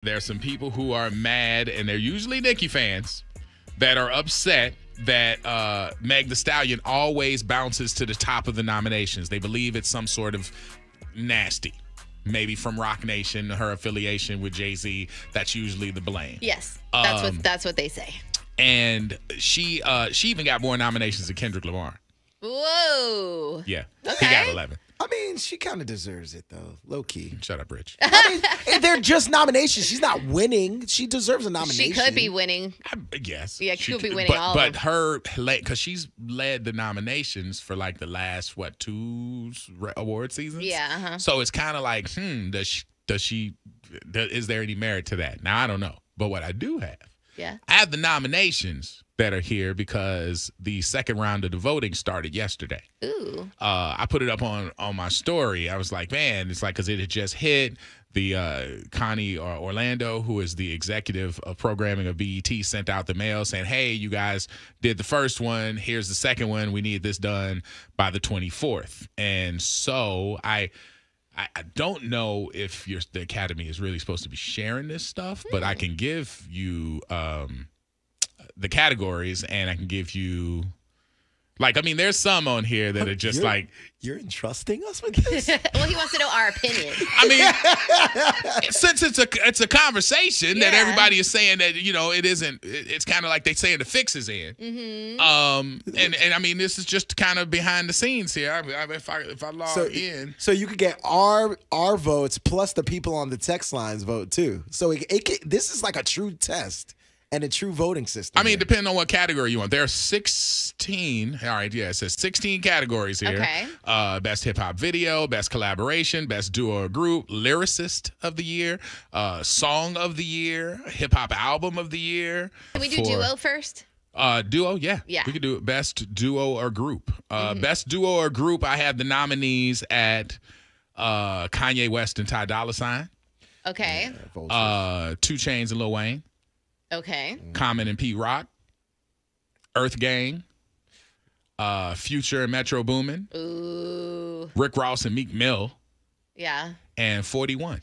There are some people who are mad, and they're usually Nicki fans, that are upset that Meg Thee Stallion always bounces to the top of the nominations. They believe it's some sort of nasty. Maybe from Roc Nation, her affiliation with Jay-Z. That's usually the blame. Yes, that's what they say. And she even got more nominations than Kendrick Lamar. Whoa. Yeah, Okay. he got 11. I mean, she kind of deserves it, though. Low key. Shut up, Rich. I mean, they're just nominations. She's not winning. She deserves a nomination. She could be winning. Yes. Yeah, she could be winning all but of them. her, because she's led the nominations for like the last, 2 award seasons? Yeah, uh-huh. So it's kind of like, is there any merit to that? Now, I don't know. But what I do have, Yeah. I have the nominations that are here because the second round of the voting started yesterday. Ooh. I put it up on my story. I was like, man, it's like, because it had just hit. The Connie Orlando, who is the executive of programming of BET, sent out the mail saying, hey, you guys did the first one. Here's the second one. We need this done by the 24th. And so I don't know if the Academy is really supposed to be sharing this stuff, but I can give you the categories, and I can give you, there's some on here that are just You're entrusting us with this? Well, he wants to know our opinion. I mean, since it's a conversation that everybody is saying that, it isn't, it's kind of like they saying the fix is in. Mm-hmm. And I mean, this is just kind of behind the scenes here. If I log in. So you could get our votes plus the people on the text lines vote too. So this is like a true test and a true voting system. I mean, depending on what category you want. There are 16. All right, yeah, it says 16 categories here. Okay. Best hip-hop video, best collaboration, best duo or group, lyricist of the year, song of the year, hip-hop album of the year. Can we do duo first? Duo, yeah. Yeah. We could do it. Best duo or group. Best duo or group, I have the nominees at Kanye West and Ty Dolla $ign. Okay. 2 Chainz and Lil Wayne. Okay. Common and Pete Rock, Earth Gang, Future and Metro Boomin, Ooh. Rick Ross and Meek Mill, Yeah. and 41.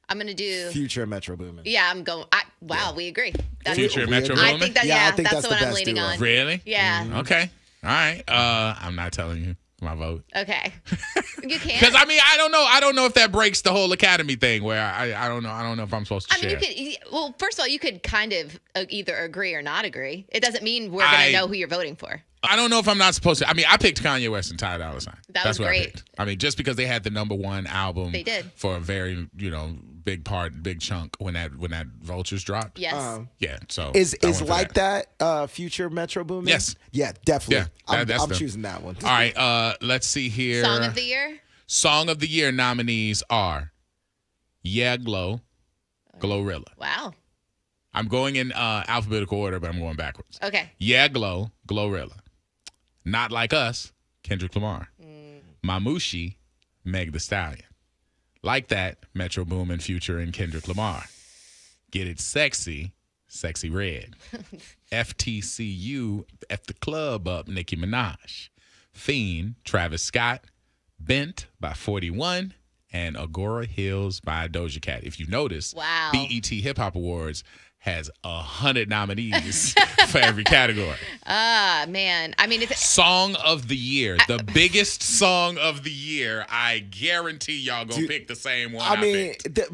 I'm going to do. Future and Metro Boomin. Yeah, I'm going. Wow, we agree. That's Future and Metro I Boomin? think that, I think that's that's what the I'm best leaning duo. on. Really? Yeah. Okay. All right. I'm not telling you my vote. Okay. You can. Because I don't know if that breaks the whole Academy thing. Where I don't know if I'm supposed to share. you could. Well, first of all, you could kind of either agree or not agree. It doesn't mean we're going to know who you're voting for. I don't know if I'm not supposed to. I mean, I picked Kanye West and Ty Dolla $ign. That That's was what I great. picked. I mean, just because they had the #1 album, They did. for a very big chunk when that Vultures dropped. Yes. Yeah. So Is I went for like that Future Metro Boomin? Yes. Yeah, definitely. Yeah, I'm them. choosing that one. All right. Let's see here. Song of the year. Song of the year nominees are Yeah Glow, Glorilla. Wow. I'm going in alphabetical order, but I'm going backwards. Okay. Yeah Glow, Glorilla. Not Like Us, Kendrick Lamar. Mamushi, Meg Thee Stallion. Like That, Metro Boomin, Future, and Kendrick Lamar. Get It Sexy, Sexy Red. FTCU, F the Club Up, Nicki Minaj. Fiend, Travis Scott. Bent by 41. And Agora Hills by Doja Cat. If you notice, Wow. BET Hip Hop Awards has 100 nominees for every category. Man. I mean, it's. Song of the year, the biggest song of the year. I guarantee y'all gonna pick the same one. I mean, picked.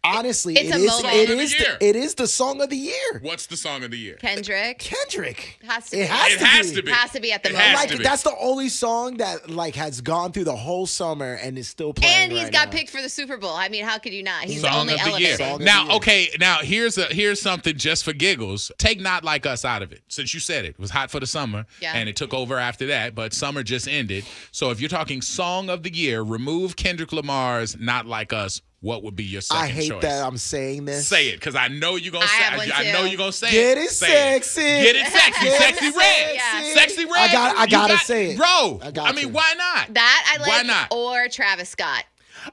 honestly, It's a moment. it is the song of the year. What's the song of the year? Kendrick. Kendrick. Has to It be. has It to has be. to be. Has to be at the It moment. has Like to be. that's the only song that has gone through the whole summer and is still playing. And he's right got now. picked for the Super Bowl. I mean, how could you not? He's Song the only of the element. year. Song of the Now, year. okay, now here's something just for giggles. Take Not Like Us out of it, since you said it was hot for the summer, Yeah. and it took over after that. But summer just ended. So if you're talking song of the year, remove Kendrick Lamar's Not Like Us. What would be your second I hate choice? that I'm saying this. Say it, because I know you're gonna I say. have one I know too. you're gonna say Get it. it Say sexy. Get it sexy. Get Sexy it red. sexy. Sexy red. I gotta say it. bro. I got mean, to. why not? That I like. Why not? Or Travis Scott.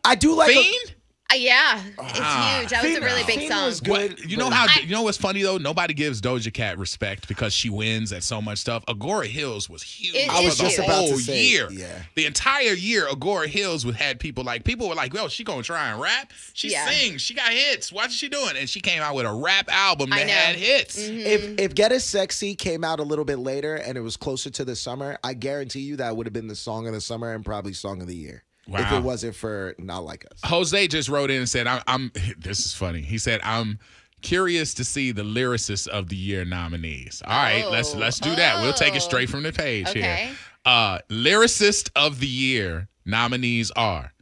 I do like. Fiend. Yeah, it's huge. That was a really big song. Was good, you know what's funny though? Nobody gives Doja Cat respect because she wins at so much stuff. Agora Hills was huge. I was just about to say, year. yeah. The entire year, Agora Hills had people were like, "Well, she gonna try and rap. She sings. She got hits. What's she doing?" And she came out with a rap album that had hits. If Get It Sexy came out a little bit later and it was closer to the summer, I guarantee you that would have been the song of the summer and probably song of the year. Wow. If it wasn't for Not Like Us. Jose just wrote in and said, I'm this is funny. He said, I'm curious to see the lyricist of the year nominees. All right, let's do that. We'll take it straight from the page here. Lyricist of the year nominees are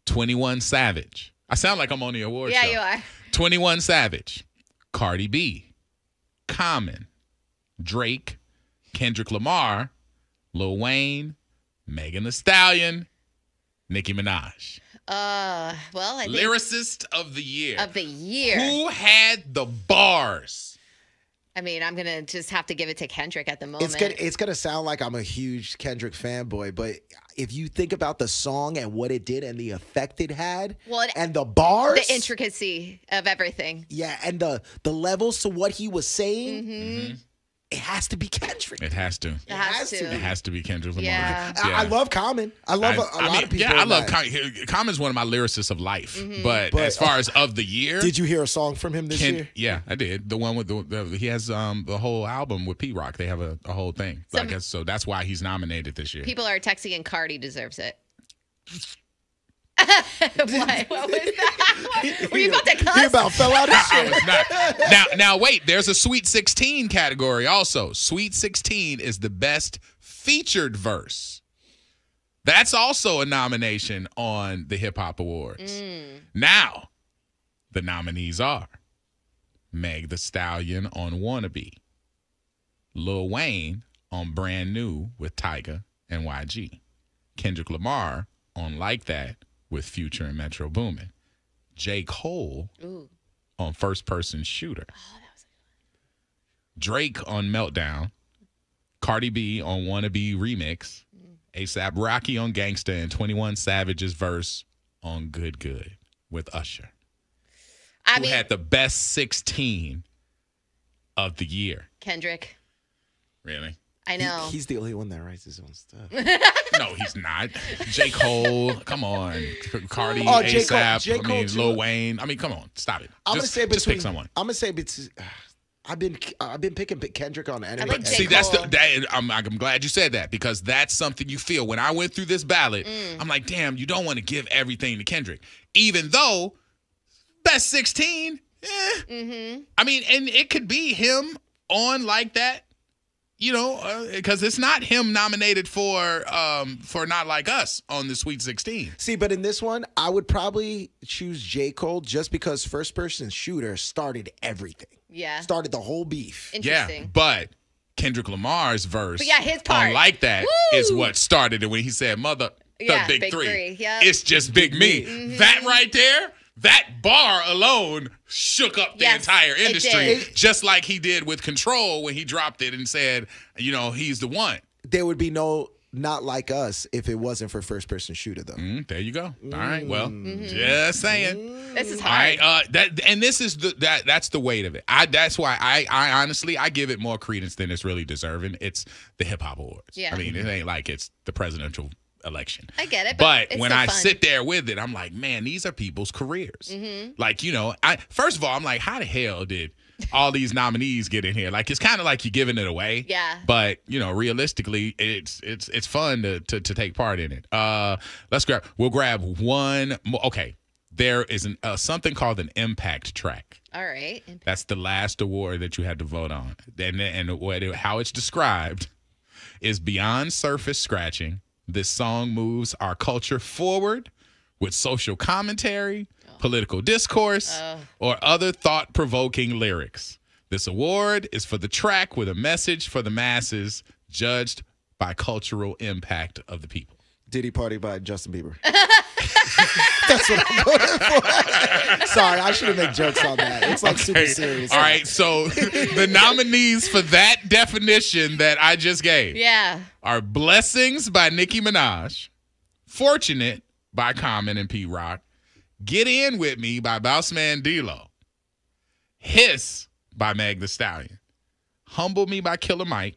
21 Savage. I sound like I'm on the award show. Yeah, you are. 21 Savage, Cardi B, Common, Drake, Kendrick Lamar, Lil Wayne, Megan Thee Stallion, Nicki Minaj. Well, I think lyricist of the year. Of the year. Who had the bars? I mean, I'm gonna just have to give it to Kendrick at the moment. It's gonna sound like I'm a huge Kendrick fanboy, but if you think about the song and what it did and the effect it had, and the bars, the intricacy of everything, and the levels to what he was saying. It has to be Kendrick. It has to. It has to. It has to be Kendrick Lamar. Yeah. I love Common. I love a lot of people. Yeah, I love Common. Common's one of my lyricists of life. But as far as of the year, did you hear a song from him this year? Yeah, I did. The one with he has the whole album with P-Rock. They have a whole thing. So that's why he's nominated this year. People are texting and Cardi deserves it. What was that? Were you about to cuss? He about fell out of shit. I was not. Now wait, there's a Sweet 16 category also. Sweet 16 is the best featured verse. That's also a nomination on the Hip Hop Awards. Now, the nominees are Meg Thee Stallion on Wannabe, Lil Wayne on Brand New with Tyga and YG, Kendrick Lamar on Like That with Future and Metro Boomin, J. Cole on First Person Shooter, Drake on Meltdown, Cardi B on Wannabe Remix, A$AP Rocky on Gangsta, and 21 Savage's verse on Good Good with Usher. Who had the best 16 of the year? Kendrick. Really? I know. He's the only one that writes his own stuff. No, he's not. J. Cole, come on. Cardi, A$AP, Lil Wayne. I mean, come on, stop it. Just pick someone. I'm gonna say I've been picking Kendrick on any. Like See, I'm glad you said that because that's something you feel. When I went through this ballot, I'm like, damn, you don't want to give everything to Kendrick, even though best 16. I mean, and it could be him on Like That. You know, because it's not him nominated for Not Like Us on the Sweet 16. See, but in this one, I would probably choose J. Cole just because First Person Shooter started everything. Yeah. Started the whole beef. Interesting. Yeah, but Kendrick Lamar's verse his part. on Like That is what started it when he said, "Mother, the big three. Yep. It's just big me." That right there, that bar alone shook up the entire industry, just like he did with Control when he dropped it and said, you know, he's the one. There would be no Not Like Us if it wasn't for First Person Shooter, though. There you go. All right, well, just saying. This is hard. All right, this is that's the weight of it. That's why I honestly I give it more credence than it's really deserving. It's the Hip Hop Awards. Yeah. I mean, it ain't like it's the presidential election. I get it, but it's when still I fun. sit there with it, I'm like, man, these are people's careers. Like, you know, first of all, I'm like, how the hell did all these nominees get in here? Like, it's kind of like you're giving it away. Yeah. But you know, realistically, it's fun to take part in it. We'll grab one more. Okay, there is something called an impact track. All right. That's the last award that you had to vote on, and how it's described is beyond surface scratching. This song moves our culture forward with social commentary, political discourse, or other thought-provoking lyrics. This award is for the track with a message for the masses, judged by cultural impact of the people. Diddy Party by Justin Bieber. That's what I'm voting for. Sorry, I should have made jokes on that. It's like super serious. All right, so the nominees for that definition that I just gave are Blessings by Nicki Minaj, Fortunate by Common and P-Rock, Get In With Me by Bossman D-Lo. Hiss by Meg Thee Stallion. Humble Me by Killer Mike.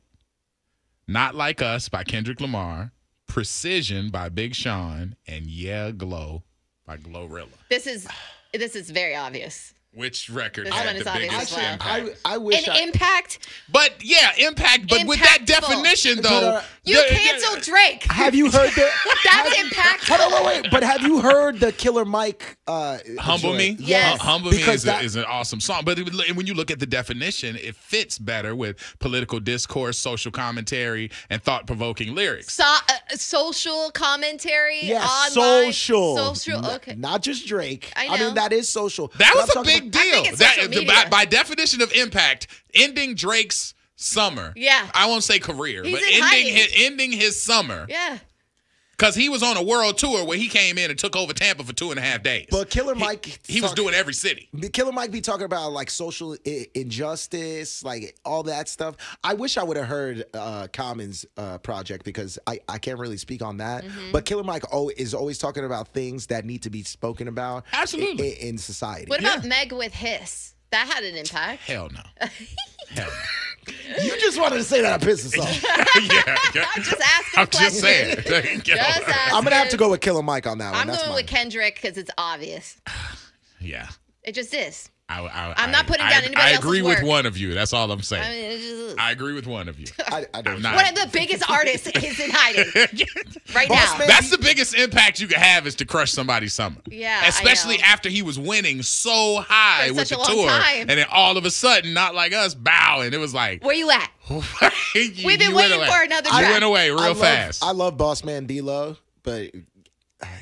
Not Like Us by Kendrick Lamar. Precision by Big Sean. And Yeah Glow by Glorilla. This is very obvious. Which record This had one the is obvious biggest as well. impact? I wish An impact? But yeah, impact. But with that Impactful. definition, though, You canceled Drake. Have you heard the? That's impactful. Hold on, wait. But have you heard the Killer Mike? Humble joint? Me? Yes. Humble Me Because is an awesome song. But when you look at the definition, it fits better with political discourse, social commentary, and thought-provoking lyrics. Social commentary. Yeah, online. social. Social. Okay. Not just Drake. I mean, know. that is social. That But was I'm a talking big about- deal. I think it's social media. By definition of impact, ending Drake's summer. Yeah. I won't say career, He's but in hiding. ending his summer. Yeah. Because he was on a world tour where he came in and took over Tampa for 2.5 days. But Killer Mike, He was doing every city. Killer Mike be talking about like social injustice, like all that stuff. I wish I would have heard Common's project because I can't really speak on that. Mm-hmm. But Killer Mike is always talking about things that need to be spoken about. Absolutely. in society. What about Meg with Hiss? That had an impact. Hell no. Hell no. You just wanted to say that I pissed us off. yeah. I'm just asking I'm just saying. Just asking. I'm gonna have to go with Killer Mike on that one. I'm That's going mine. with Kendrick because it's obvious. Yeah. It just is. I'm not putting down anybody I else's agree with work. one of you. That's all I'm saying. I mean, it just is. I agree with one of you. I don't I'm not- One of the biggest artists is in hiding right Boss now. man. That's the biggest impact you can have is to crush somebody's summer. Yeah, I Especially know. after he was winning so high For with such the a long tour. time. And then all of a sudden, Not Like Us, bow. And it was like, Where you at? We've We've been waiting for another You track. went away real fast. I love Bossman D-Lo, but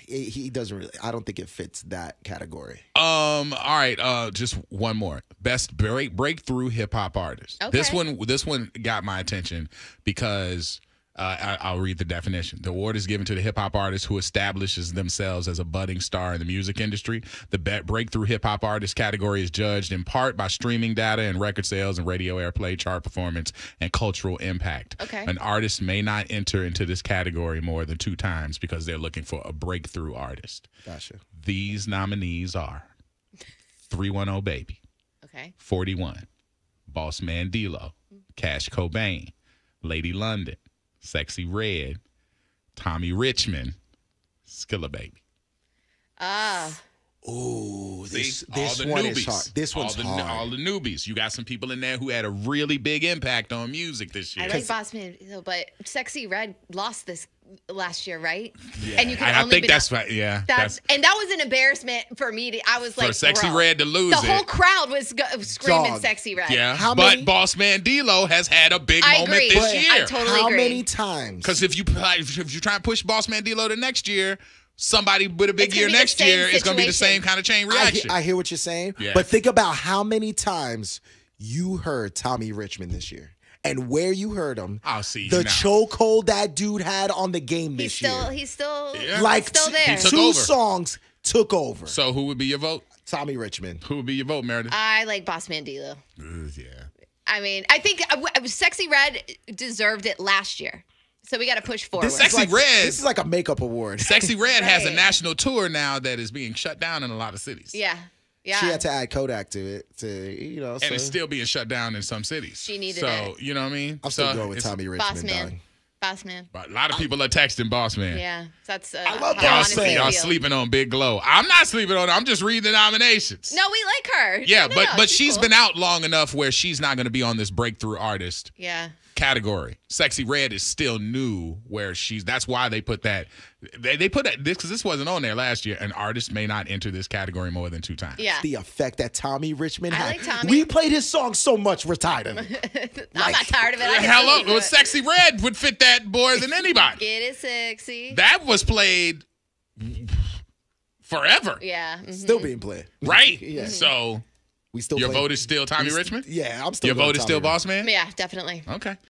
he doesn't really. I don't think it fits that category. All right. Just one more. Best breakthrough hip hop artist. Okay. This one got my attention because I'll read the definition. The award is given to the hip hop artist who establishes themselves as a budding star in the music industry. The breakthrough hip hop artist category is judged in part by streaming data and record sales and radio airplay, chart performance, and cultural impact. Okay. An artist may not enter into this category more than 2 times because they're looking for a breakthrough artist. Gotcha. These nominees are 310 Baby, Okay. 41, Boss Man D-Lo, Cash Cobain, Lady London, Sexy Red, Tommy Richmond, Skilla Baby. Ooh, this all the one newbies. is hard. This one's hard. All the newbies. You got some people in there who had a really big impact on music this year. I like Boss Man, but Sexy Red lost this last year, right? Yeah, And you can I only think be that's right. Yeah, and that was an embarrassment for me. I was like, for Sexy bro. Red to lose The whole it. crowd was screaming Dog. Sexy Red. Yeah, How but many- Boss Man D-Lo has had a big I moment agree. this But year. I totally How agree. many times? Because if you try and push Boss Man D-Lo to next year, somebody with a big It's year gonna be the next same year, it's going to be the situation. same kind of chain I, reaction. I hear what you're saying, Yeah. but think about how many times you heard Tommy Richmond this year and where you heard him. I'll see The now. chokehold that dude had on the game this year. He's still Yeah. Like still there. He took 2 over. songs took over. So who would be your vote? Tommy Richmond. Who would be your vote, Meredith? I like Boss Man D-Lo. Yeah. I mean, I think Sexy Red deserved it last year. So we got to push forward. This Sexy is like, Red. This is like a makeup award. Sexy Red has a Right. national tour now that is being shut down in a lot of cities. Yeah. Yeah. She had to add Kodak to it And so it's still being shut down in some cities. She needed so, it. you know what I mean? I'm still So going with it's- Tommy Boss Richmond. Man. dog. Boss Man. But a lot of people are texting Boss Man. Yeah. That's love how Boss Y'all, honestly Man. I y'all feel. sleeping on Big Glow. I'm not sleeping on her. I'm just reading the nominations. No, we like her. Yeah, No, but she's cool. been out long enough where she's not going to be on this breakthrough artist Yeah. category. Sexy Red is still new where that's why they put that. They put that because this wasn't on there last year. An artist may not enter this category more than 2 times. Yeah. The effect that Tommy Richmond I had. like Tommy. We played his song so much, we're tired of it. I'm not tired of it. I can Hello, still do well, it. Sexy Red would fit that more than anybody. Get it sexy. That was played forever, Yeah. Mhm. Still being played. right? Yeah. So We still your play- vote is still Tommy Richmond? Yeah, I'm still Your going vote is Tommy still Richmond. Boss Man? Yeah, definitely. Okay.